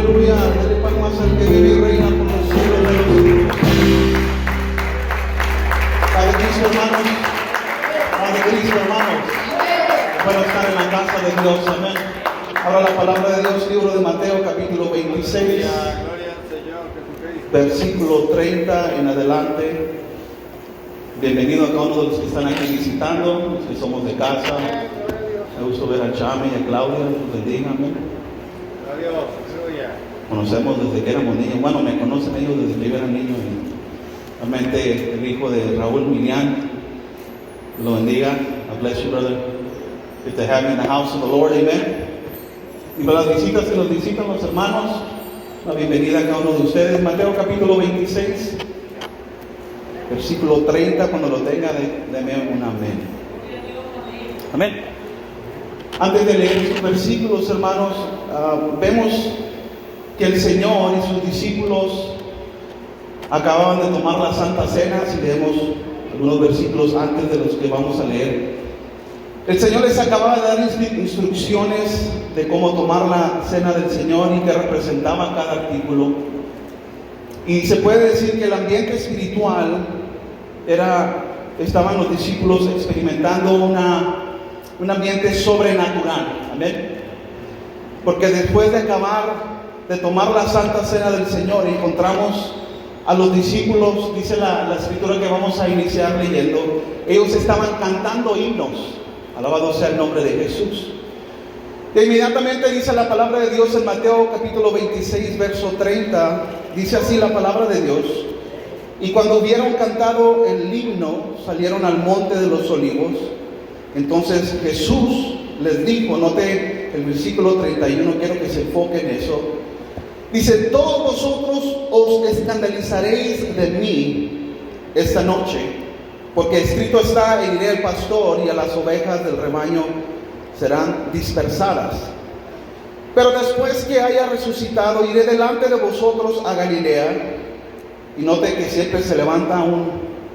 aleluya. Dele palmas al que vive y reina por los siglos de los siglos. Padre Cristo, hermanos. Padre Cristo, hermanos. Bueno estar en la casa de Dios, amén. Ahora la palabra de Dios, libro de Mateo, capítulo 26, versículo 30 en adelante. Bienvenido a cada uno de los que están aquí visitando, los que somos de casa. Me gusta ver a Chame y a Claudia, los bendiga, amén. Conocemos desde que éramos niños. Bueno, me conocen ellos desde que yo era niño. Realmente el hijo de Raúl Milian, lo bendiga. I bless you, brother. Good to have you in the house of the Lord, amen. Y para las visitas que nos visitan los hermanos, la bienvenida a cada uno de ustedes. Mateo capítulo 26, versículo 30, cuando lo tenga, deme un amén. Amén. Antes de leer estos versículos, hermanos, vemos que el Señor y sus discípulos acababan de tomar la Santa Cena. Si leemos algunos versículos antes de los que vamos a leer, el Señor les acababa de dar instrucciones de cómo tomar la Cena del Señor y que representaba cada artículo. Y se puede decir que el ambiente espiritual estaban los discípulos experimentando un ambiente sobrenatural, amén. Porque después de acabar de tomar la Santa Cena del Señor, encontramos a los discípulos, dice la escritura que vamos a iniciar leyendo, ellos estaban cantando himnos, alabado sea el nombre de Jesús. E inmediatamente dice la palabra de Dios en Mateo capítulo 26, verso 30, dice así la palabra de Dios: y cuando hubieron cantado el himno, salieron al monte de los olivos. Entonces Jesús les dijo, note el versículo 31, quiero que se enfoque en eso. Dice: todos vosotros os escandalizaréis de mí esta noche, porque escrito está, e iré al pastor y a las ovejas del rebaño serán dispersadas. Pero después que haya resucitado, iré delante de vosotros a Galilea. Y note que siempre se levanta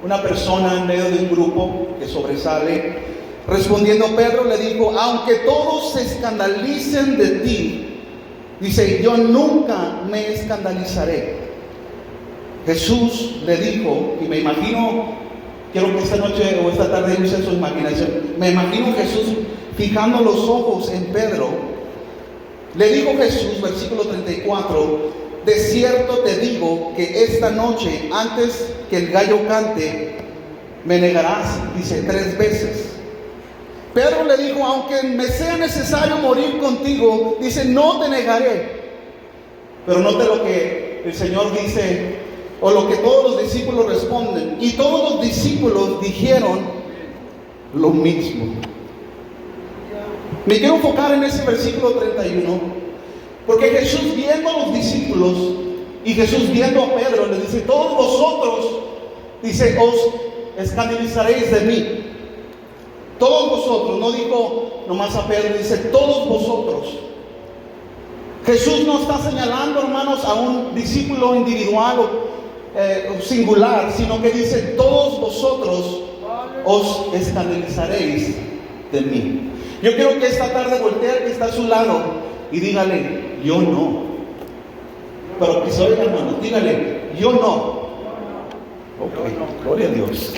una persona en medio de un grupo que sobresale. Respondiendo Pedro le dijo: aunque todos se escandalicen de ti, dice, yo nunca me escandalizaré. Jesús le dijo, y me imagino, quiero que esta noche o esta tarde use su imaginación, me imagino Jesús fijando los ojos en Pedro. Le dijo Jesús, versículo 34, de cierto te digo que esta noche, antes que el gallo cante, me negarás, dice, 3 veces. Pedro le dijo: aunque me sea necesario morir contigo, dice, no te negaré. Pero note lo que el Señor dice, o lo que todos los discípulos responden. Y todos los discípulos dijeron lo mismo. Me quiero enfocar en ese versículo 31, porque Jesús, viendo a los discípulos y Jesús viendo a Pedro, le dice: todos vosotros, dice, os escandalizaréis de mí. Todos vosotros, no dijo nomás a Pedro, dice todos vosotros. Jesús no está señalando, hermanos, a un discípulo individual o singular, sino que dice: todos vosotros os escandalizaréis de mí. Yo quiero que esta tarde voltee al que está a su lado y dígale: yo no. Pero que se oiga, hermano, dígale: yo no. Ok, gloria a Dios.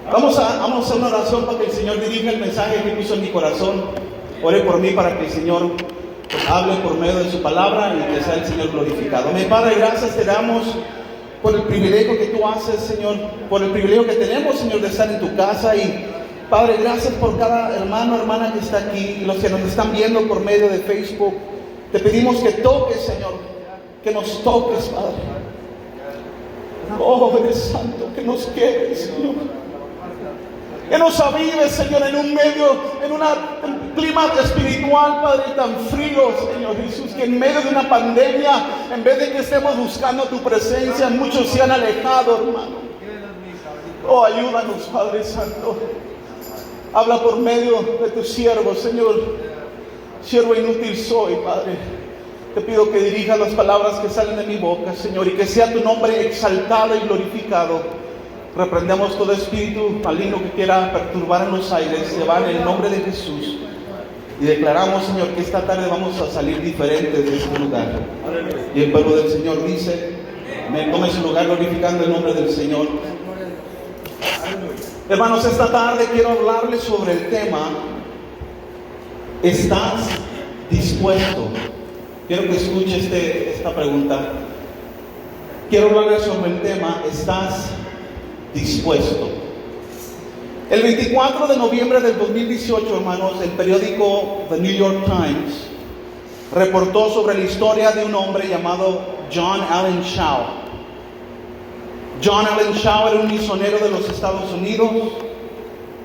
Vamos a hacer una oración para que el Señor dirija el mensaje que puso en mi corazón. Ore por mí para que el Señor hable por medio de su palabra y que sea el Señor glorificado. Mi Padre, gracias te damos por el privilegio que tú haces, Señor, por el privilegio que tenemos, Señor, de estar en tu casa. Y Padre, gracias por cada hermano, hermana que está aquí y los que nos están viendo por medio de Facebook. Te pedimos que toques, Señor, que nos toques, Padre. Oh, eres santo, que nos quedes, Señor. Que nos avives, Señor, en un clima espiritual, Padre, tan frío, Señor Jesús, que en medio de una pandemia, en vez de que estemos buscando tu presencia, muchos se han alejado, hermano. Oh, ayúdanos, Padre Santo. Habla por medio de tu siervo, Señor. Siervo inútil soy, Padre. Te pido que dirijas las palabras que salen de mi boca, Señor, y que sea tu nombre exaltado y glorificado. Reprendemos todo espíritu maligno que quiera perturbar en los aires. Se va en el nombre de Jesús. Y declaramos, Señor, que esta tarde vamos a salir diferentes de este lugar. Y el pueblo del Señor dice, amén. Tome su lugar glorificando el nombre del Señor. Hermanos, esta tarde quiero hablarles sobre el tema, ¿estás dispuesto? Quiero que escuche esta pregunta. Quiero hablarles sobre el tema, ¿estás dispuesto? El 24 de noviembre del 2018, hermanos, el periódico The New York Times reportó sobre la historia de un hombre llamado John Allen Chau. John Allen Chau era un misionero de los Estados Unidos.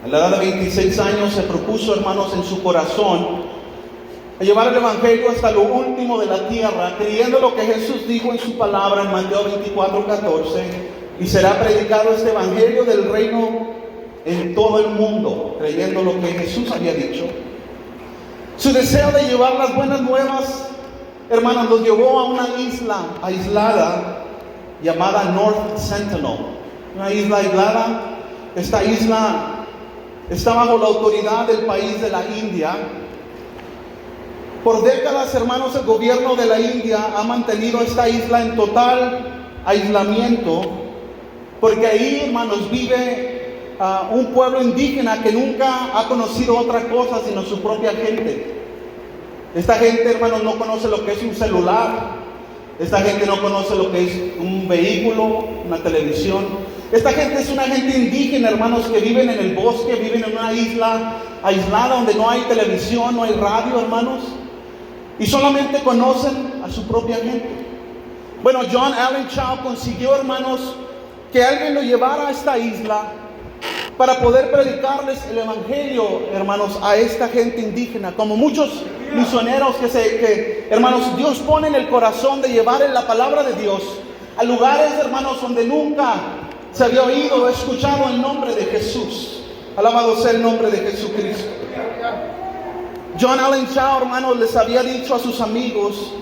A la edad de 26 años se propuso, hermanos, en su corazón a llevar el evangelio hasta lo último de la tierra, creyendo lo que Jesús dijo en su palabra en Mateo 24:14, y será predicado este evangelio del reino en todo el mundo, creyendo lo que Jesús había dicho. Su deseo de llevar las buenas nuevas, hermanos, los llevó a una isla aislada llamada North Sentinel, una isla aislada. Esta isla está bajo la autoridad del país de la India. Por décadas, hermanos, el gobierno de la India ha mantenido esta isla en total aislamiento, porque ahí, hermanos, vive un pueblo indígena que nunca ha conocido otra cosa sino su propia gente. Esta gente, hermanos, no conoce lo que es un celular. Esta gente no conoce lo que es un vehículo, una televisión. Esta gente es una gente indígena, hermanos, que viven en el bosque, viven en una isla aislada donde no hay televisión, no hay radio, hermanos, y solamente conocen a su propia gente. Bueno, John Allen Chau consiguió, hermanos, que alguien lo llevara a esta isla para poder predicarles el evangelio, hermanos, a esta gente indígena. Como muchos misioneros hermanos, Dios pone en el corazón de llevar la palabra de Dios a lugares, hermanos, donde nunca se había oído o escuchado el nombre de Jesús. Alabado sea el nombre de Jesucristo. John Allen Chau, hermanos, les había dicho a sus amigos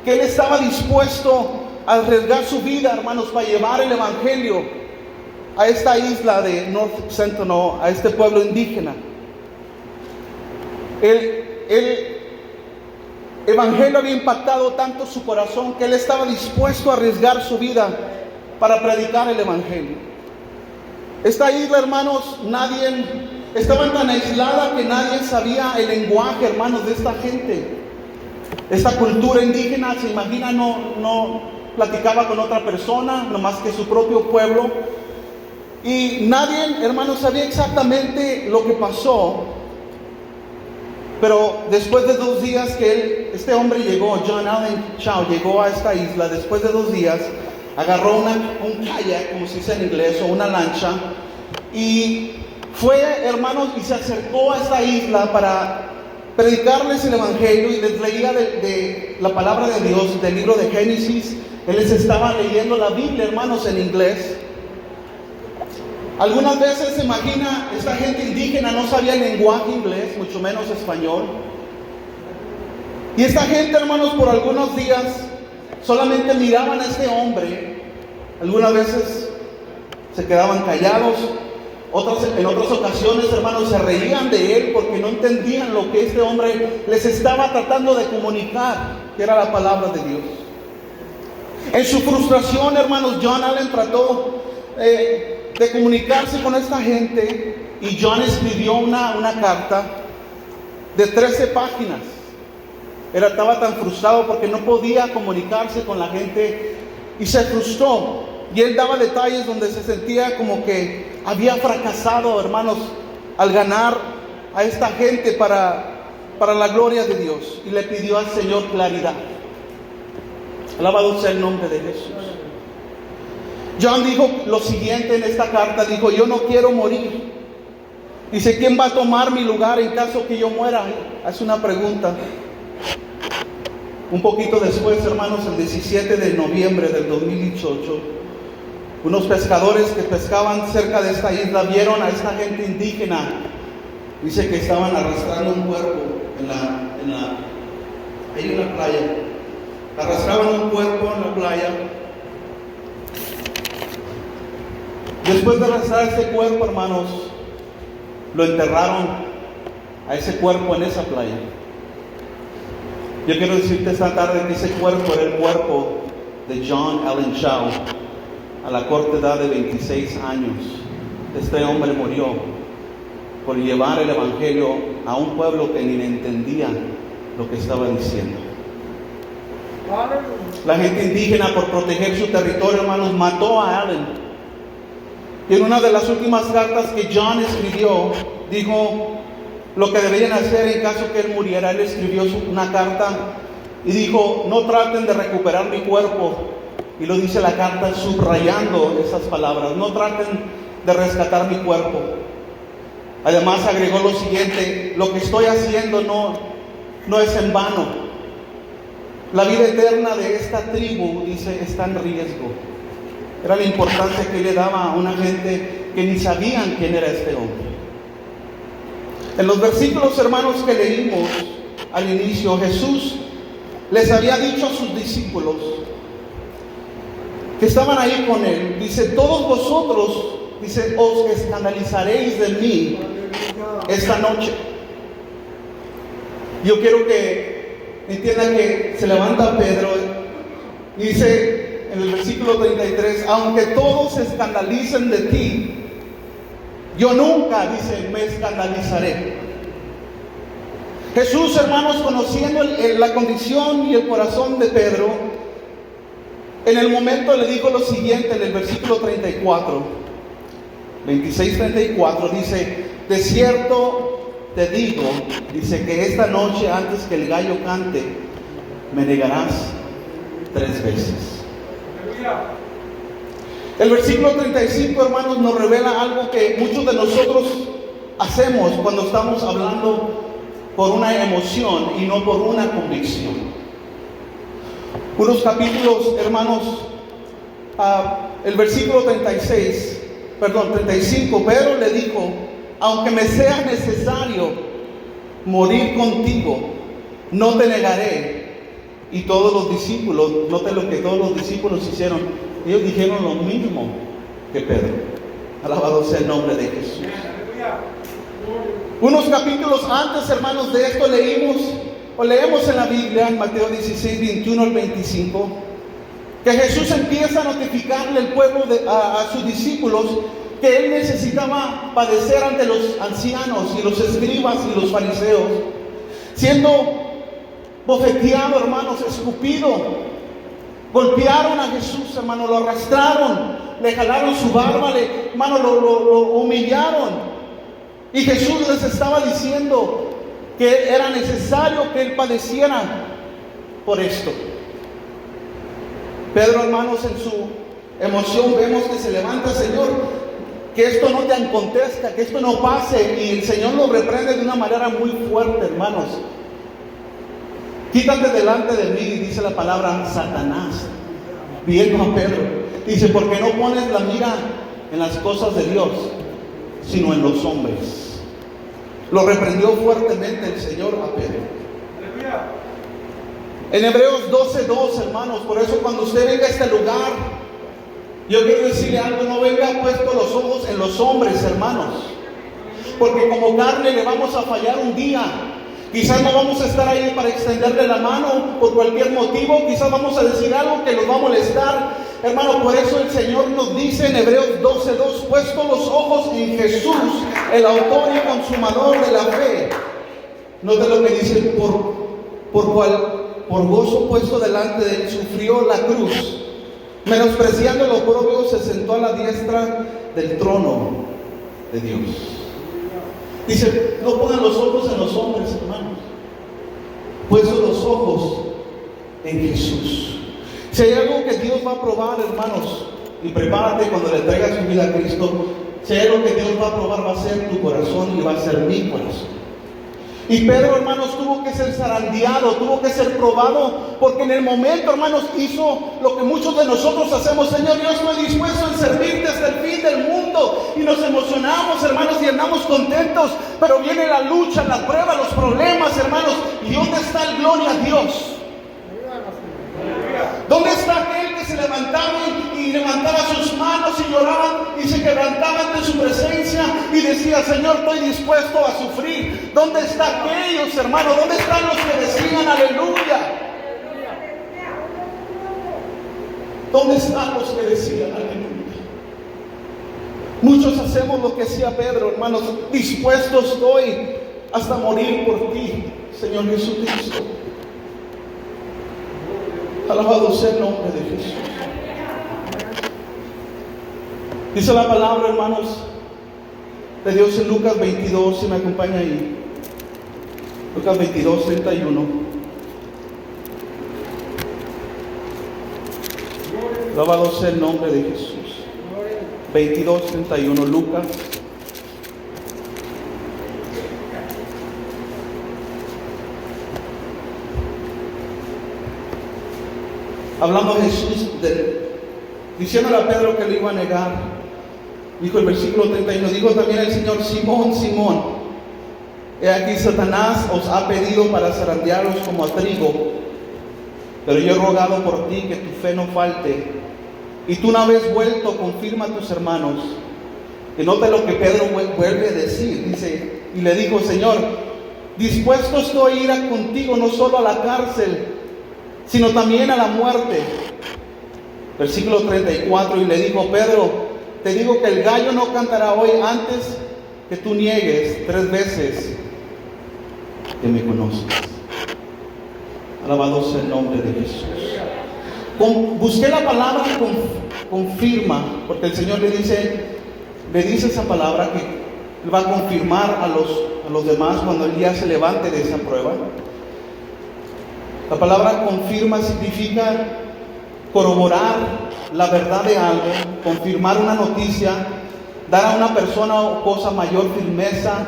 que él estaba dispuesto a arriesgar su vida, hermanos, para llevar el evangelio a esta isla de North Sentinel, a este pueblo indígena. El evangelio había impactado tanto su corazón que él estaba dispuesto a arriesgar su vida para predicar el evangelio. Esta isla, hermanos, estaba tan aislada que nadie sabía el lenguaje, hermanos, de esta gente. Esta cultura indígena, se imagina, no platicaba con otra persona, no más que su propio pueblo. Y nadie, hermanos, sabía exactamente lo que pasó. Pero después de 2 días que este hombre llegó, John Allen Chau, llegó a esta isla, después de 2 días, agarró un kayak, como se dice en inglés, o una lancha, y fue, hermanos, y se acercó a esta isla para predicarles el evangelio, y les leía de la palabra de Dios, del libro de Génesis. Él les estaba leyendo la Biblia, hermanos, en inglés. Algunas veces, se imagina, esta gente indígena no sabía el lenguaje inglés, mucho menos español. Y esta gente, hermanos, por algunos días solamente miraban a este hombre. Algunas veces se quedaban callados, en otras ocasiones, hermanos, se reían de él porque no entendían lo que este hombre les estaba tratando de comunicar, que era la palabra de Dios. En su frustración, hermanos, John Allen trató de comunicarse con esta gente, y John escribió una carta de 13 páginas. Estaba tan frustrado porque no podía comunicarse con la gente y se frustró, y él daba detalles donde se sentía como que había fracasado, hermanos, al ganar a esta gente para la gloria de Dios, y le pidió al Señor claridad. Alabado sea el nombre de Jesús. John dijo lo siguiente en esta carta, dijo: yo no quiero morir. Dice: ¿quién va a tomar mi lugar en caso que yo muera? Hace una pregunta. Un poquito después, hermanos, el 17 de noviembre del 2018, unos pescadores que pescaban cerca de esta isla vieron a esta gente indígena. Dice que estaban arrastrando un cuerpo ahí en la playa. Arrastraban un cuerpo en la playa. Después de arrastrar este cuerpo, hermanos, lo enterraron a ese cuerpo en esa playa. Yo quiero decirte esta tarde que ese cuerpo era el cuerpo de John Allen Chau. A la corta edad de 26 años, este hombre murió por llevar el evangelio a un pueblo que ni entendía lo que estaba diciendo. La gente indígena, por proteger su territorio, hermanos, mató a Allen. Y en una de las últimas cartas que John escribió, dijo lo que deberían hacer en caso que él muriera. Él escribió una carta y dijo: no traten de recuperar mi cuerpo. Y lo dice la carta subrayando esas palabras: no traten de rescatar mi cuerpo. Además agregó lo siguiente: lo que estoy haciendo no es en vano. La vida eterna de esta tribu, dice, está en riesgo. Era la importancia que le daba a una gente que ni sabían quién era este hombre. En los versículos, hermanos, que leímos al inicio, Jesús les había dicho a sus discípulos que estaban ahí con él, dice: todos vosotros, dice, os escandalizaréis de mí esta noche. Yo quiero que entiendan que se levanta Pedro y dice en el versículo 33: aunque todos se escandalicen de ti, yo nunca, dice, me escandalizaré. Jesús, hermanos, conociendo la condición y el corazón de Pedro, en el momento le dijo lo siguiente en el versículo 34, 26-34, dice: de cierto te digo, dice, que esta noche antes que el gallo cante, me negarás 3 veces. El versículo 35, hermanos, nos revela algo que muchos de nosotros hacemos cuando estamos hablando por una emoción y no por una convicción. Unos capítulos, hermanos, el versículo 35, Pedro le dijo: aunque me sea necesario morir contigo, no te negaré. Y todos los discípulos, noten lo que todos los discípulos hicieron, ellos dijeron lo mismo que Pedro. Alabado sea el nombre de Jesús. Unos capítulos antes, hermanos, de esto leemos en la Biblia, en Mateo 16, 21 al 25, que Jesús empieza a notificarle al pueblo, a sus discípulos, que él necesitaba padecer ante los ancianos y los escribas y los fariseos, siendo bofeteado, hermanos, escupido. Golpearon a Jesús, hermano, lo arrastraron, le jalaron su barba, lo humillaron. Y Jesús les estaba diciendo que era necesario que él padeciera por esto. Pedro, hermanos, en su emoción vemos que se levanta: Señor, que esto no te acontezca, que esto no pase. Y el Señor lo reprende de una manera muy fuerte, hermanos. Quítate delante de mí, dice la palabra, Satanás, viendo a Pedro. Dice: porque no pones la mira en las cosas de Dios, sino en los hombres. Lo reprendió fuertemente el Señor a Pedro. En Hebreos 12:2, hermanos, por eso cuando usted venga a este lugar, yo quiero decirle algo: no venga puesto los ojos en los hombres, hermanos, porque como carne le vamos a fallar un día. Quizás no vamos a estar ahí para extenderle la mano por cualquier motivo. Quizás vamos a decir algo que nos va a molestar. Hermano, por eso el Señor nos dice en Hebreos 12:2: puesto los ojos en Jesús, el autor y consumador de la fe. Note lo que dice: por gozo puesto delante de él sufrió la cruz, menospreciando el oprobio, se sentó a la diestra del trono de Dios. Dice: no pongan los ojos en los hombres, hermanos, puestos los ojos en Jesús. Si hay algo que Dios va a probar, hermanos, y prepárate cuando le traigas tu vida a Cristo, si hay algo que Dios va a probar, va a ser tu corazón y va a ser mi corazón. Y Pedro, hermanos, tuvo que ser zarandeado, tuvo que ser probado, porque en el momento, hermanos, hizo lo que muchos de nosotros hacemos: Señor, yo estoy dispuesto a servirte hasta el fin del mundo. Y nos emocionamos, hermanos, y andamos contentos. Pero viene la lucha, la prueba, los problemas, hermanos. ¿Y dónde está el gloria a Dios? ¿Dónde está aquel que se levantaba y levantaba sus manos y lloraban y se quebrantaba ante su presencia y decía: Señor, estoy dispuesto a sufrir. ¿Dónde están aquellos, hermanos? ¿Dónde están los que decían aleluya? ¿Dónde están los que decían aleluya? Muchos hacemos lo que hacía Pedro, hermanos: dispuesto estoy hasta morir por ti, Señor Jesucristo. Alabado sea el nombre de Jesús. Dice la palabra, hermanos, de Dios en Lucas 22, si me acompaña ahí. Lucas 22, 31. Alabado sea el nombre de Jesús. 22, 31, Lucas. Hablando de Jesús, diciéndole a Pedro que le iba a negar, dijo el versículo 31, dijo también el Señor: Simón, Simón, he aquí Satanás os ha pedido para zarandearos como a trigo, pero yo he rogado por ti que tu fe no falte, y tú una vez vuelto confirma a tus hermanos. Y note lo que Pedro vuelve a decir, dice, y le dijo: Señor, dispuesto estoy a ir contigo no solo a la cárcel, sino también a la muerte. Versículo 34, y le dijo: Pedro, te digo que el gallo no cantará hoy antes que tú niegues 3 veces que me conoces. Alabado sea el nombre de Jesús. Busqué la palabra confirma, porque el Señor le dice esa palabra que va a confirmar a los demás cuando el día se levante de esa prueba. La palabra confirma significa corroborar la verdad de algo, confirmar una noticia, dar a una persona o cosa mayor firmeza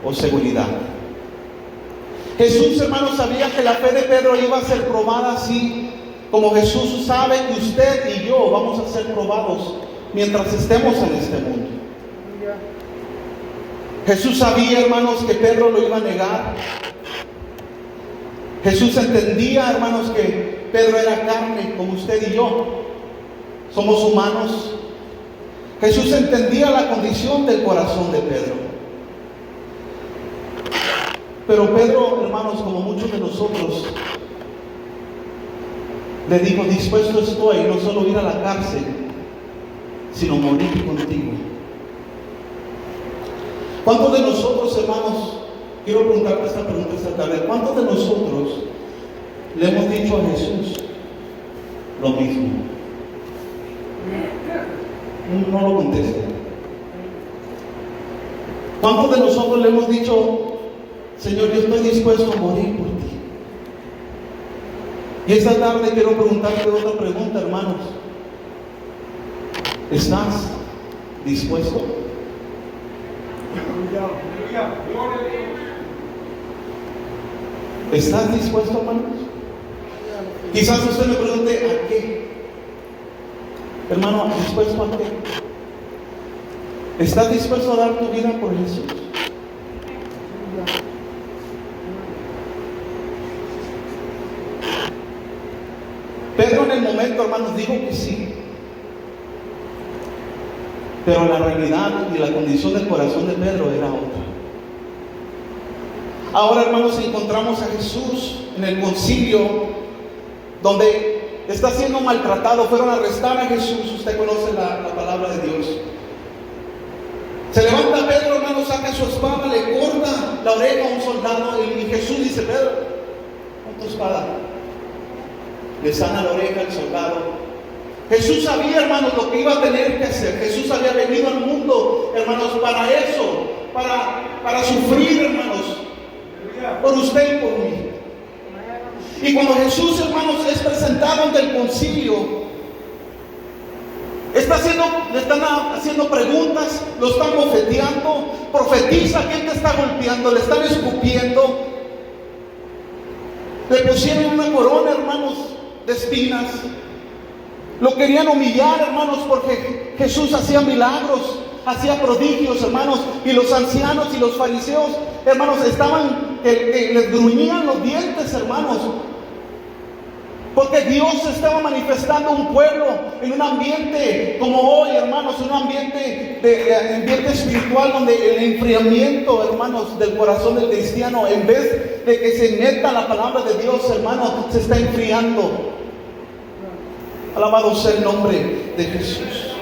o seguridad. Jesús, hermanos, sabía que la fe de Pedro iba a ser probada, así como Jesús sabe que usted y yo vamos a ser probados mientras estemos en este mundo. Jesús sabía, hermanos, que Pedro lo iba a negar. Jesús entendía, hermanos, que Pedro era carne como usted y yo. Somos humanos. Jesús entendía la condición del corazón de Pedro. Pero Pedro, hermanos, como muchos de nosotros, le dijo: dispuesto estoy no solo ir a la cárcel, sino morir contigo. ¿Cuántos de nosotros, hermanos, quiero preguntarte esta pregunta esta tarde, cuántos de nosotros le hemos dicho a Jesús lo mismo? No lo conteste. ¿Cuántos de nosotros le hemos dicho: Señor, yo estoy dispuesto a morir por ti? Y esta tarde quiero preguntarte otra pregunta, hermanos. ¿Estás dispuesto? ¿Estás dispuesto, hermanos? Quizás usted me pregunte: ¿a qué? Hermano, ¿dispuesto a qué? ¿Estás dispuesto a dar tu vida por Jesús? Pedro en el momento, hermanos, dijo que sí. Pero la realidad y la condición del corazón de Pedro era otra. Ahora, hermanos, encontramos a Jesús en el concilio, donde está siendo maltratado. Fueron a arrestar a Jesús. Usted conoce la palabra de Dios. Se levanta Pedro, hermanos, saca su espada, le corta la oreja a un soldado, y Jesús dice: Pedro, con tu espada. Le sana la oreja al soldado. Jesús sabía, hermanos, lo que iba a tener que hacer. Jesús había venido al mundo, hermanos, para eso, para sufrir, hermanos, por usted y por mí. Y cuando Jesús, hermanos, es presentado ante el concilio, le están haciendo preguntas, lo están bofeteando, profetiza: ¿quién te está golpeando? Le están escupiendo, le pusieron una corona, hermanos, de espinas. Lo querían humillar, hermanos, porque Jesús hacía milagros, hacía prodigios, hermanos, y los ancianos y los fariseos, hermanos, les gruñían los dientes, hermanos. Porque Dios estaba manifestando un pueblo en un ambiente como hoy, hermanos, un ambiente espiritual donde el enfriamiento, hermanos, del corazón del cristiano, en vez de que se meta la palabra de Dios, hermanos, se está enfriando. Alabado sea el nombre de Jesús.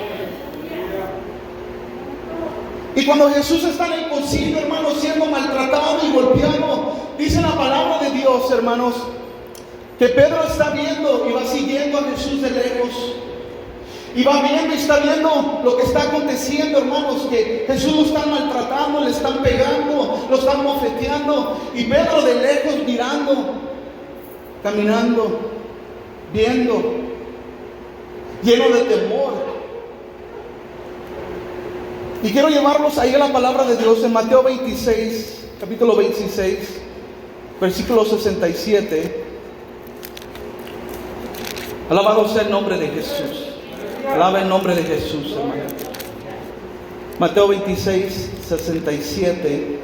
Y cuando Jesús está en el concilio, hermanos, siendo maltratado y golpeado, dice la palabra de Dios, hermanos, que Pedro está viendo y va siguiendo a Jesús de lejos. Y va viendo y está viendo lo que está aconteciendo, hermanos, que Jesús lo están maltratando, le están pegando, lo están bofeteando. Y Pedro de lejos mirando, caminando, viendo, lleno de temor. Y quiero llevarlos ahí a la palabra de Dios en Mateo 26, capítulo 26, versículo 67. Alabado sea el nombre de Jesús. Alaba el nombre de Jesús, hermano. Mateo 26, 67.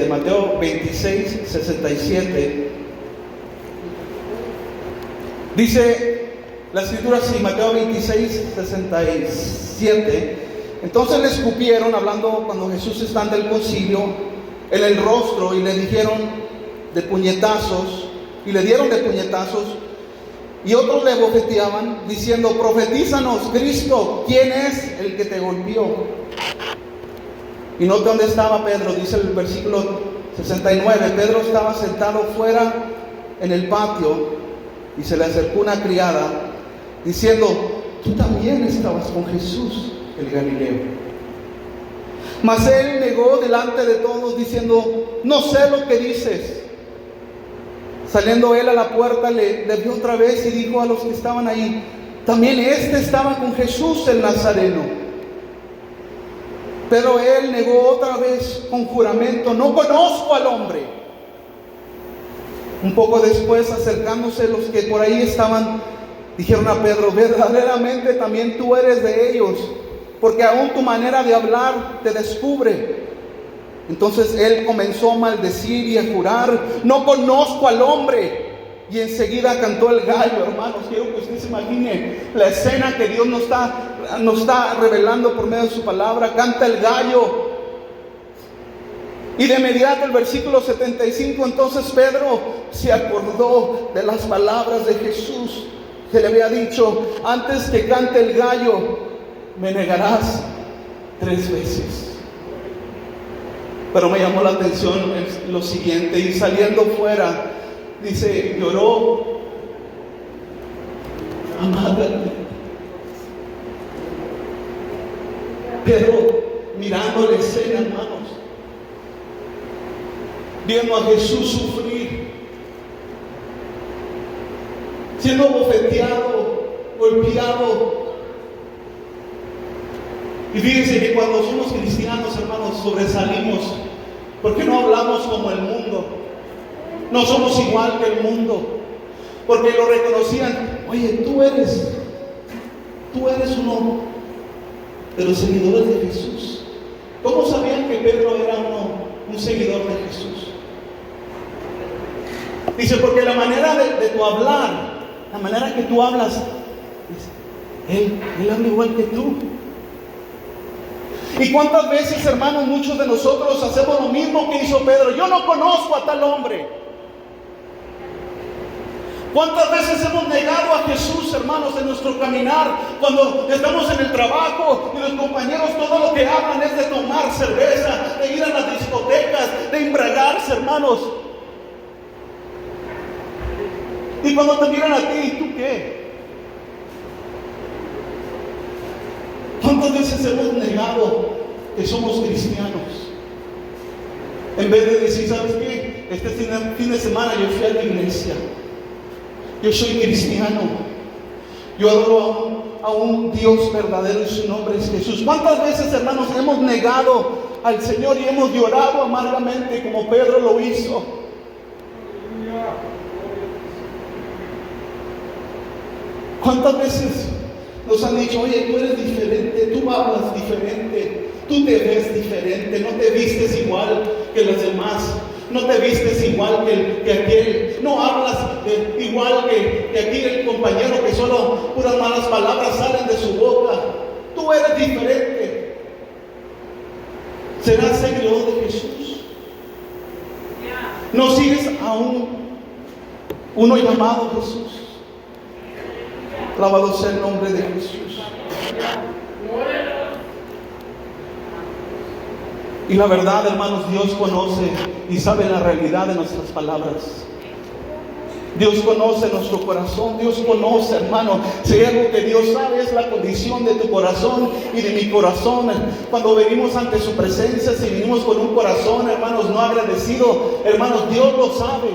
Mateo 26, 67. Dice la escritura así, Mateo 26, 67. Entonces le escupieron, hablando cuando Jesús está en el concilio, en el rostro, y le dijeron de puñetazos, y le dieron de puñetazos, y otros le bofeteaban, diciendo: profetízanos, Cristo, ¿quién es el que te golpeó? Y note dónde estaba Pedro, dice el versículo 69. Pedro estaba sentado fuera en el patio, y se le acercó una criada, diciendo: tú también estabas con Jesús el Galileo. Mas él negó delante de todos, diciendo: no sé lo que dices. Saliendo él a la puerta, le vio otra vez y dijo a los que estaban ahí: también este estaba con Jesús el Nazareno. Pero él negó otra vez con juramento: no conozco al hombre. Un poco después, acercándose los que por ahí estaban, dijeron a Pedro: verdaderamente también tú eres de ellos, porque aún tu manera de hablar te descubre. Entonces él comenzó a maldecir y a jurar: no conozco al hombre. Y enseguida cantó el gallo. Hermanos, quiero que usted se imagine la escena que Dios nos está revelando por medio de su palabra. Canta el gallo. Y de inmediato el versículo 75, entonces Pedro se acordó de las palabras de Jesús, que le había dicho: antes que cante el gallo, me negarás 3 veces. Pero me llamó la atención lo siguiente: y saliendo fuera, dice, lloró amargamente. Pero mirando la escena, hermanos, viendo a Jesús sufrir, siendo bofeteado, golpeado. Y fíjense que cuando somos cristianos, hermanos, sobresalimos, porque no hablamos como el mundo, no somos igual que el mundo, porque lo reconocían: oye, tú eres uno de los seguidores de Jesús. ¿Cómo sabían que Pedro era un seguidor de Jesús? Dice: porque la manera de tu hablar, la manera que tú hablas, él habla igual que tú. ¿Y cuántas veces, hermanos, muchos de nosotros hacemos lo mismo que hizo Pedro? Yo no conozco a tal hombre. ¿Cuántas veces hemos negado a Jesús, hermanos, en nuestro caminar? Cuando estamos en el trabajo y los compañeros todo lo que hablan es de tomar cerveza, de ir a las discotecas, de embriagarse, hermanos. Y cuando te miran a ti, ¿tú qué? ¿Cuántas veces hemos negado que somos cristianos? En vez de decir: ¿sabes qué? Este fin de semana yo fui a la iglesia. Yo soy cristiano. Yo adoro a un Dios verdadero y su nombre es Jesús. ¿Cuántas veces, hermanos, hemos negado al Señor y hemos llorado amargamente como Pedro lo hizo? ¿Cuántas veces nos han dicho: oye, tú eres diferente, tú hablas diferente, Tú te ves diferente, no te vistes igual que los demás, no te vistes igual que aquel, no hablas igual que aquí el compañero que solo puras malas palabras salen de su boca. Tú eres diferente. ¿Serás seguidor de Jesús? ¿No sigues a uno llamado Jesús? Alabado sea el nombre de Jesús. Y la verdad, hermanos, Dios conoce y sabe la realidad de nuestras palabras. Dios conoce nuestro corazón. Dios conoce, hermano. Si hay algo que Dios sabe es la condición de tu corazón y de mi corazón. Cuando venimos ante su presencia, si venimos con un corazón, hermanos, no agradecido, hermanos, Dios lo sabe.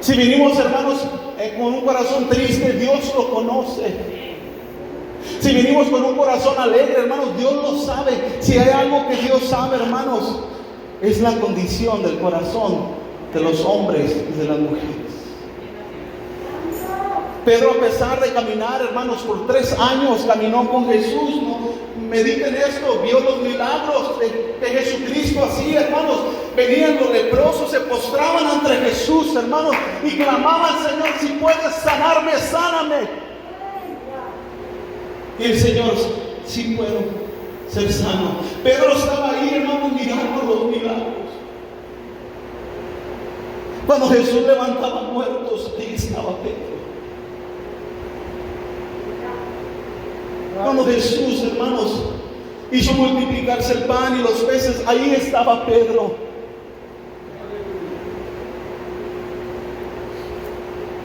Si venimos, hermanos, con un corazón triste, Dios lo conoce. Si venimos con un corazón alegre, hermanos, Dios lo sabe. Si hay algo que Dios sabe, hermanos, es la condición del corazón de los hombres y de las mujeres. Pedro, a pesar de caminar, hermanos, por 3 años caminó con Jesús, ¿no? Mediten esto, vio los milagros de Jesucristo así, hermanos. Venían los leprosos, se postraban ante Jesús, hermanos, y clamaban: Señor, si puedes sanarme, sáname. Y el Señor: sí puedo ser sano. Pedro estaba ahí, hermanos, mirando los milagros. Cuando Jesús levantaba muertos, ahí estaba Pedro. Cuando Jesús, hermanos, hizo multiplicarse el pan y los peces, ahí estaba Pedro.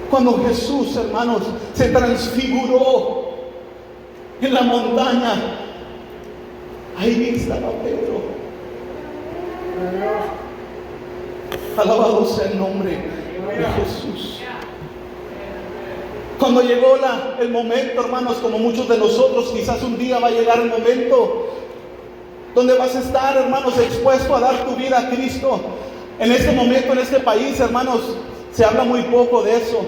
Cuando Jesús, hermanos, se transfiguró en la montaña, ahí estaba Pedro. Alabado sea el nombre de Jesús. Cuando llegó el momento, hermanos, como muchos de nosotros, quizás un día va a llegar el momento donde vas a estar, hermanos, expuesto a dar tu vida a Cristo. En este momento, en este país, hermanos, se habla muy poco de eso,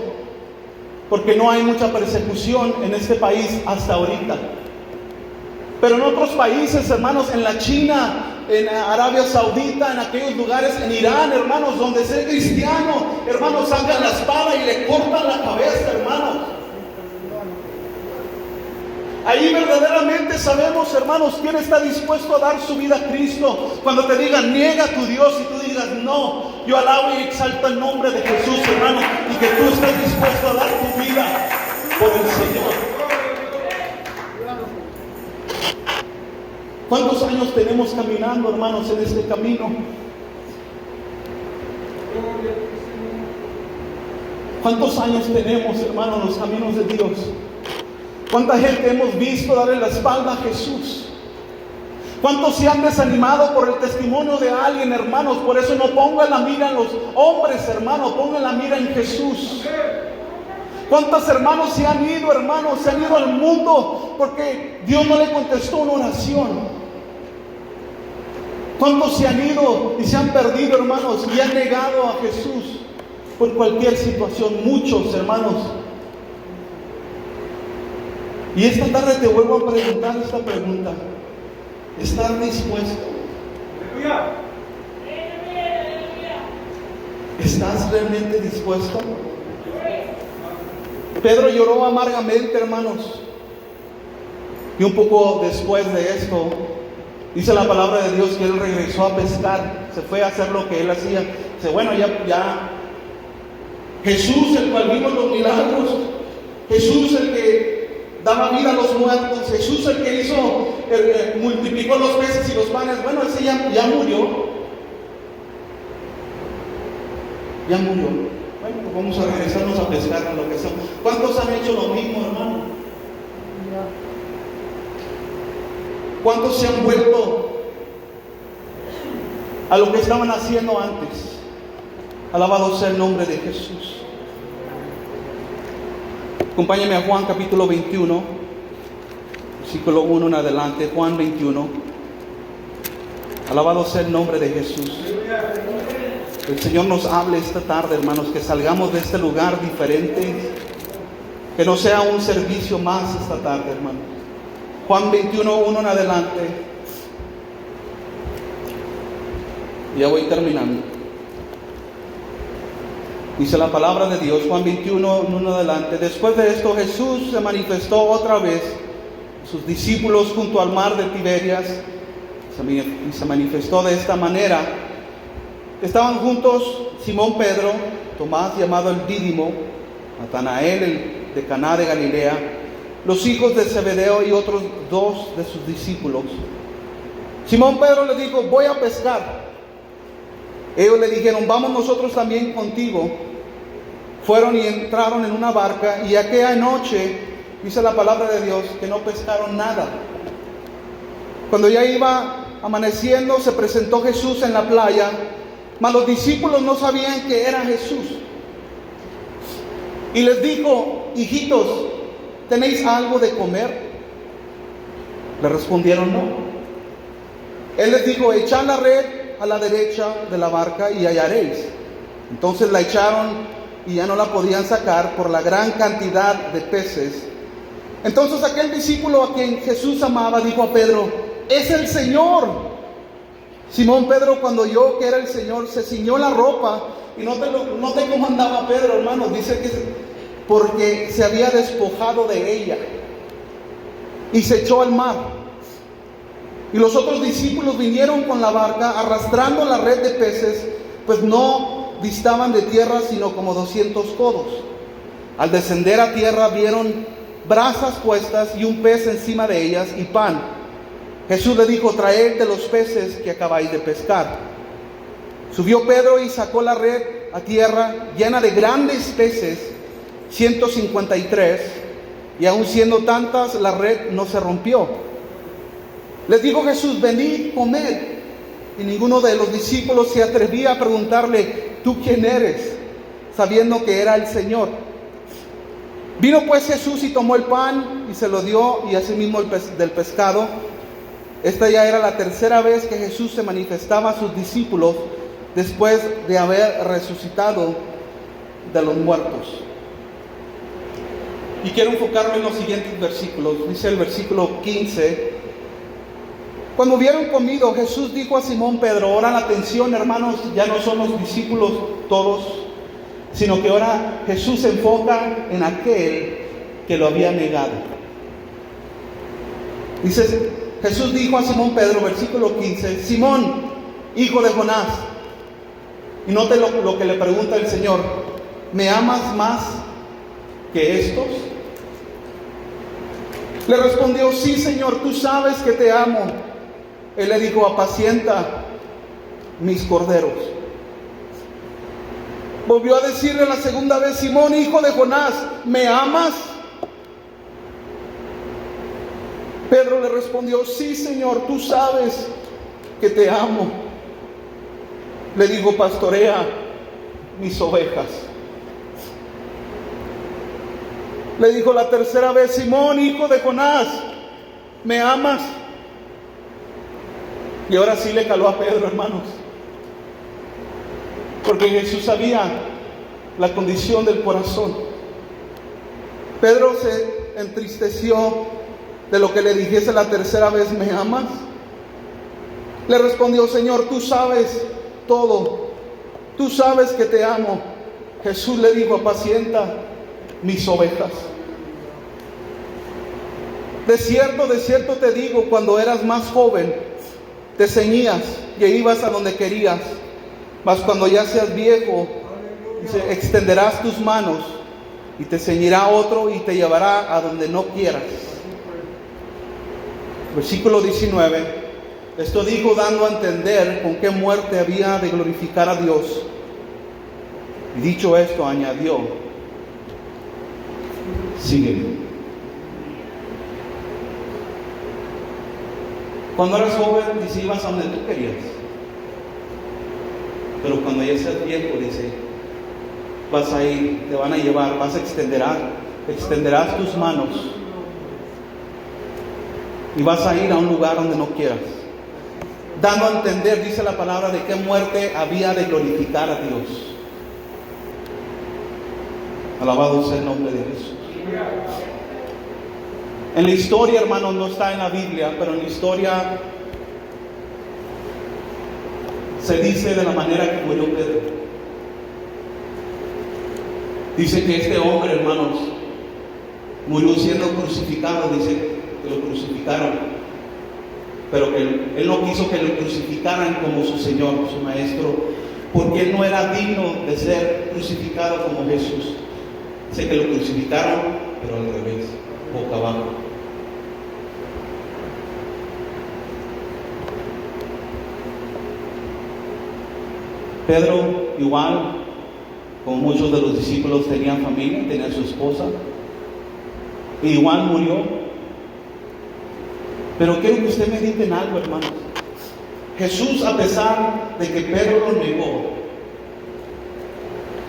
porque no hay mucha persecución en este país hasta ahorita. Pero en otros países, hermanos, en la China, en Arabia Saudita, en aquellos lugares, en Irán, hermanos, donde ser cristiano, hermanos, sacan la espada y le cortan la cabeza, hermanos. Ahí verdaderamente sabemos, hermanos, quién está dispuesto a dar su vida a Cristo. Cuando te digan: niega a tu Dios, y tú digas: no, yo alabo y exalto el nombre de Jesús, hermano, y que tú estés dispuesto a dar tu vida por el Señor. ¿Cuántos años tenemos caminando, hermanos, en este camino? ¿Cuántos años tenemos, hermanos, en los caminos de Dios? ¿Cuánta gente hemos visto darle la espalda a Jesús? ¿Cuántos se han desanimado por el testimonio de alguien, hermanos? Por eso no pongan la mira en los hombres, hermanos, pongan la mira en Jesús. ¿Cuántos hermanos se han ido, hermanos? Se han ido al mundo porque Dios no le contestó una oración. ¿Cuántos se han ido y se han perdido, hermanos, y han negado a Jesús por cualquier situación? Muchos, hermanos. Y esta tarde te vuelvo a preguntar esta pregunta: ¿estás dispuesto? ¿Estás realmente dispuesto? Pedro lloró amargamente, hermanos. Y un poco después de esto, dice la palabra de Dios que él regresó a pescar. Se fue a hacer lo que él hacía. Dice: bueno, ya Jesús, el cual vimos los milagros, Jesús, el que daba vida a los muertos, Jesús, el que multiplicó los peces y los panes, bueno, ese ya murió. Ya murió. Bueno, pues vamos a regresarnos a pescar, a lo que sea. ¿Cuántos han hecho lo mismo, hermano? ¿Cuántos se han vuelto a lo que estaban haciendo antes? Alabado sea el nombre de Jesús. Acompáñame a Juan capítulo 21, versículo 1 en adelante. Juan 21. Alabado sea el nombre de Jesús. El Señor nos hable esta tarde, hermanos, que salgamos de este lugar diferente, que no sea un servicio más esta tarde, hermanos. Juan 21, 1 en adelante. Ya voy terminando. Dice la palabra de Dios, Juan 21, 1 adelante. Después de esto, Jesús se manifestó otra vez a sus discípulos junto al mar de Tiberias. Y se manifestó de esta manera. Estaban juntos Simón Pedro, Tomás llamado el Dídimo, Natanael el de Caná de Galilea, los hijos de Zebedeo y otros dos de sus discípulos. Simón Pedro le dijo: voy a pescar. Ellos le dijeron: vamos nosotros también contigo. Fueron y entraron en una barca, y aquella noche, dice la palabra de Dios, que no pescaron nada. Cuando ya iba amaneciendo, se presentó Jesús en la playa, mas los discípulos no sabían que era Jesús. Y les dijo: hijitos, ¿tenéis algo de comer? Le respondieron: no. Él les dijo: echad la red a la derecha de la barca y hallaréis. Entonces la echaron y ya no la podían sacar por la gran cantidad de peces. Entonces aquel discípulo a quien Jesús amaba dijo a Pedro: es el Señor. Simón Pedro, cuando oyó que era el Señor, se ciñó la ropa. Y note cómo andaba Pedro, hermanos. Dice que porque se había despojado de ella y se echó al mar. Y los otros discípulos vinieron con la barca arrastrando la red de peces, pues no distaban de tierra sino como 200 codos. Al descender a tierra vieron brasas puestas y un pez encima de ellas y pan. Jesús le dijo: traed de los peces que acabáis de pescar. Subió Pedro y sacó la red a tierra llena de grandes peces, 153, y aun siendo tantas, la red no se rompió. Les dijo Jesús: venid, comed. Y ninguno de los discípulos se atrevía a preguntarle: ¿tú quién eres?, sabiendo que era el Señor. Vino pues Jesús y tomó el pan y se lo dio, y asimismo del pescado. Esta ya era la tercera vez que Jesús se manifestaba a sus discípulos después de haber resucitado de los muertos. Y quiero enfocarme en los siguientes versículos. Dice el versículo 15: cuando hubieron comido, Jesús dijo a Simón Pedro: ahora la atención, hermanos, ya no son los discípulos todos, sino que ahora Jesús se enfoca en aquel que lo había negado. Dice, Jesús dijo a Simón Pedro, versículo 15: Simón, hijo de Jonás. Y note lo que le pregunta el Señor: ¿me amas más que estos? Le respondió: sí, Señor, tú sabes que te amo. Él le dijo: apacienta mis corderos. Volvió a decirle la segunda vez: Simón, hijo de Jonás, ¿me amas? Pedro le respondió: sí, Señor, tú sabes que te amo. Le dijo: pastorea mis ovejas. Le dijo la tercera vez: Simón, hijo de Jonás, ¿me amas? Y ahora sí le caló a Pedro, hermanos, porque Jesús sabía la condición del corazón. Pedro se entristeció de lo que le dijese la tercera vez: ¿me amas? Le respondió: Señor, tú sabes todo, tú sabes que te amo. Jesús le dijo: apacienta mis ovejas. De cierto te digo, cuando eras más joven, te ceñías y ibas a donde querías, mas cuando ya seas viejo, dice, extenderás tus manos y te ceñirá otro y te llevará a donde no quieras. Versículo 19: esto dijo dando a entender con qué muerte había de glorificar a Dios. Y dicho esto, añadió: sígueme. Cuando eras joven, dice, ibas a donde tú querías. Pero cuando ya seas viejo, dice, vas a ir, te van a llevar, extenderás tus manos y vas a ir a un lugar donde no quieras. Dando a entender, dice la palabra, de qué muerte había de glorificar a Dios. Alabado sea el nombre de Jesús. En la historia, hermanos, no está en la Biblia, pero en la historia se dice de la manera que murió Pedro. Dice que este hombre, hermanos, murió siendo crucificado. Dice que lo crucificaron, pero que él no quiso que lo crucificaran como su Señor, su Maestro, porque él no era digno de ser crucificado como Jesús. Dice que lo crucificaron, pero al revés, boca abajo. Pedro, igual, como muchos de los discípulos, tenía familia, tenía su esposa, e igual murió. Pero quiero que usted medite en algo, hermanos. Jesús, a pesar de que Pedro lo negó,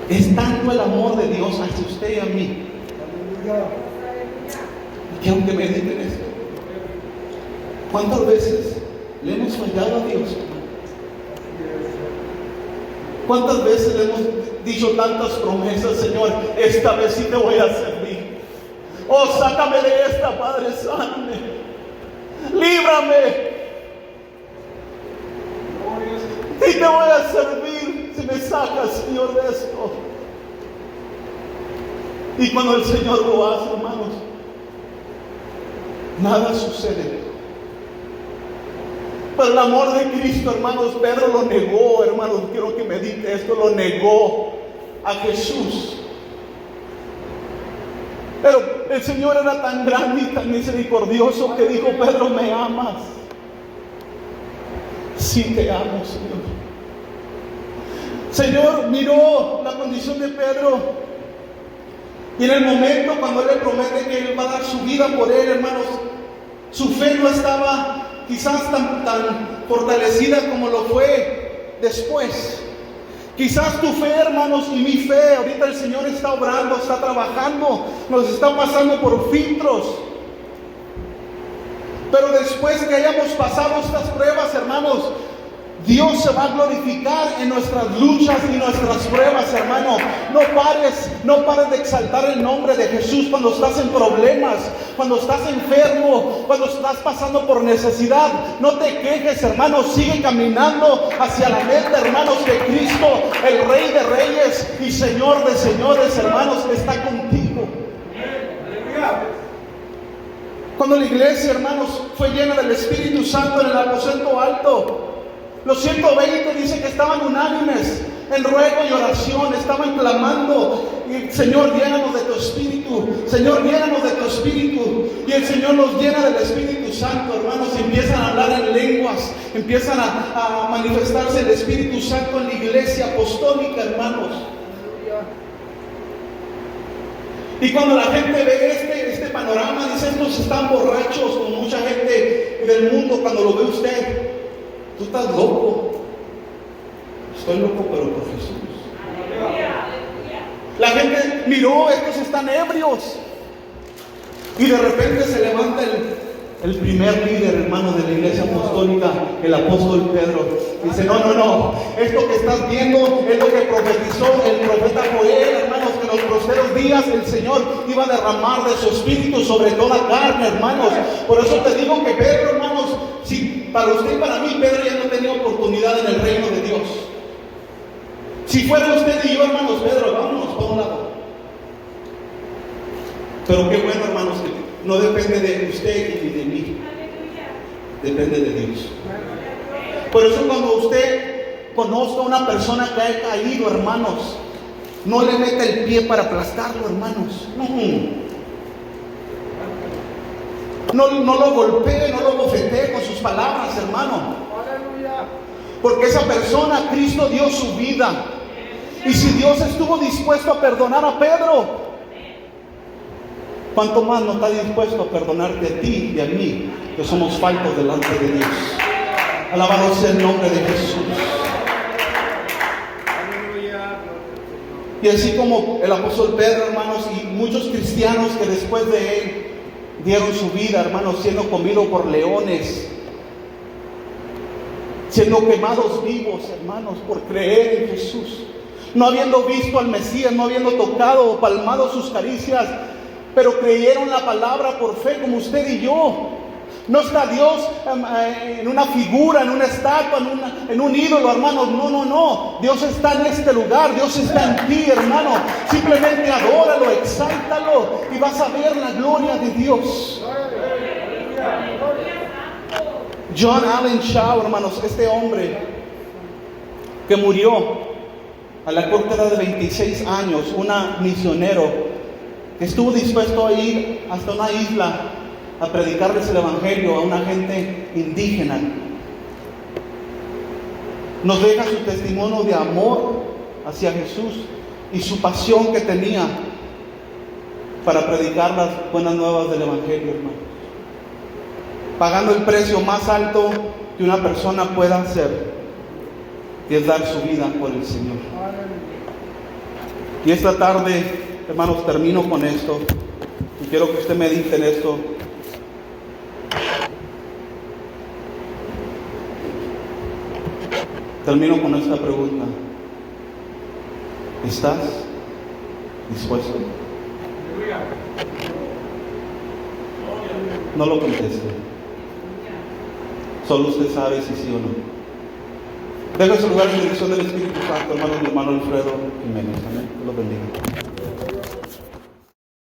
es tanto el amor de Dios hacia usted y a mí. Y quiero que mediten esto. ¿Cuántas veces le hemos fallado a Dios? ¿Cuántas veces le hemos dicho tantas promesas? Señor, esta vez sí te voy a servir. Oh, sácame de esta, Padre, sáname, líbrame, y te voy a servir si me sacas, Señor, de esto. Y cuando el Señor lo hace, hermanos, nada sucede. Pero el amor de Cristo, hermanos, Pedro lo negó, hermanos, quiero que medite esto, lo negó a Jesús. Pero el Señor era tan grande y tan misericordioso que dijo: Pedro, ¿me amas? Sí te amo, Señor. Señor miró la condición de Pedro, y en el momento cuando Él le promete que Él va a dar su vida por él, hermanos, su fe no estaba quizás tan fortalecida como lo fue después. Quizás tu fe, hermanos, y mi fe, ahorita el Señor está obrando, está trabajando, nos está pasando por filtros. Pero después que hayamos pasado estas pruebas, hermanos, Dios se va a glorificar en nuestras luchas y nuestras pruebas, hermano. No pares de exaltar el nombre de Jesús cuando estás en problemas, cuando estás enfermo, cuando estás pasando por necesidad. No te quejes, hermano, sigue caminando hacia la meta, hermanos, que Cristo, el Rey de Reyes y Señor de Señores, hermanos, está contigo. Cuando la iglesia, hermanos, fue llena del Espíritu Santo en el aposento alto, los 120 dice que estaban unánimes en ruego y oración, estaban clamando: Señor, llénanos de tu Espíritu, Señor, llénanos de tu Espíritu. Y el Señor los llena del Espíritu Santo, hermanos, y empiezan a hablar en lenguas, empiezan a manifestarse el Espíritu Santo en la iglesia apostólica, hermanos. Y cuando la gente ve este panorama, dice: estos están borrachos, como mucha gente del mundo. Cuando lo ve usted: tú estás loco. Estoy loco, pero por Jesús. La gente miró: estos están ebrios. Y de repente se levanta el primer líder, hermano, de la iglesia apostólica, el apóstol Pedro. Dice: no, esto que estás viendo es lo que profetizó el profeta Joel, hermanos, que en los posteros días el Señor iba a derramar de su espíritu sobre toda carne, hermanos. Por eso te digo que Pedro, hermanos, si para usted y para mí, Pedro ya no tenía oportunidad en el reino de Dios. Si fuera usted y yo, hermanos, Pedro, vámonos por un lado. Pero qué bueno, hermanos, que no depende de usted ni de mí, depende de Dios. Por eso cuando usted conozca a una persona que ha caído, hermanos, no le meta el pie para aplastarlo, hermanos. No lo golpee, no lo bofetee con sus palabras, hermano. Porque esa persona, Cristo dio su vida. Y si Dios estuvo dispuesto a perdonar a Pedro, ¿cuánto más no está dispuesto a perdonarte a ti y a mí, que somos faltos delante de Dios? Alabado sea el nombre de Jesús. Y así como el apóstol Pedro, hermanos, y muchos cristianos que después de él dieron su vida, hermanos, siendo comidos por leones, siendo quemados vivos, hermanos, por creer en Jesús, no habiendo visto al Mesías, no habiendo tocado o palmado sus caricias, pero creyeron la palabra por fe, como usted y yo. No está Dios en una figura, en una estatua, en un ídolo, hermano. No, no, no. Dios está en este lugar. Dios está en ti, hermano. Simplemente adóralo, exáltalo y vas a ver la gloria de Dios. John Allen Shaw, hermanos, este hombre que murió a la corta edad de 26 años, un misionero que estuvo dispuesto a ir hasta una isla a predicarles el evangelio a una gente indígena, nos deja su testimonio de amor hacia Jesús y su pasión que tenía para predicar las buenas nuevas del evangelio, hermano, pagando el precio más alto que una persona pueda hacer, que es dar su vida por el Señor. Y esta tarde, hermanos, termino con esto y quiero que usted medite en esto. Termino con esta pregunta: ¿estás dispuesto? No lo conteste. Solo usted sabe si sí o no. Deja su lugar en dirección del Espíritu Santo, hermano, mi hermano Alfredo Jiménez. Amén. Dios lo bendiga.